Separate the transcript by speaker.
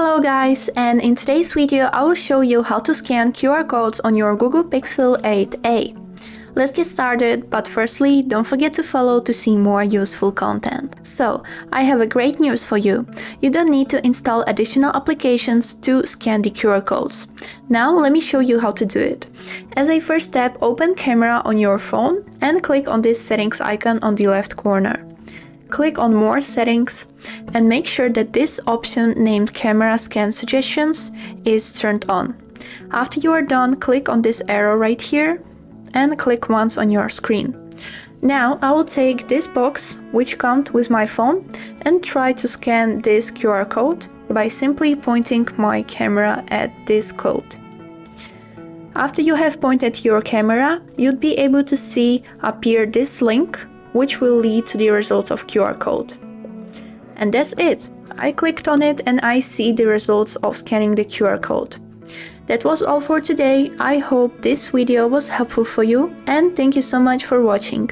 Speaker 1: Hello guys, and in today's video I will show you how to scan QR codes on your Google Pixel 8a. Let's get started, but firstly, don't forget to follow to see more useful content. So, I have a great news for you. You don't need to install additional applications to scan the QR codes. Now let me show you how to do it. As a first step, open Camera on your phone and click on this settings icon on the left corner. Click on More Settings and make sure that this option named Camera Scan Suggestions is turned on. After you are done, click on this arrow right here and click once on your screen. Now I will take this box which comes with my phone and try to scan this QR code by simply pointing my camera at this code. After you have pointed your camera, you'd be able to see appear this link which will lead to the results of QR code. And that's it. I clicked on it and I see the results of scanning the QR code. That was all for today. I hope this video was helpful for you and thank you so much for watching.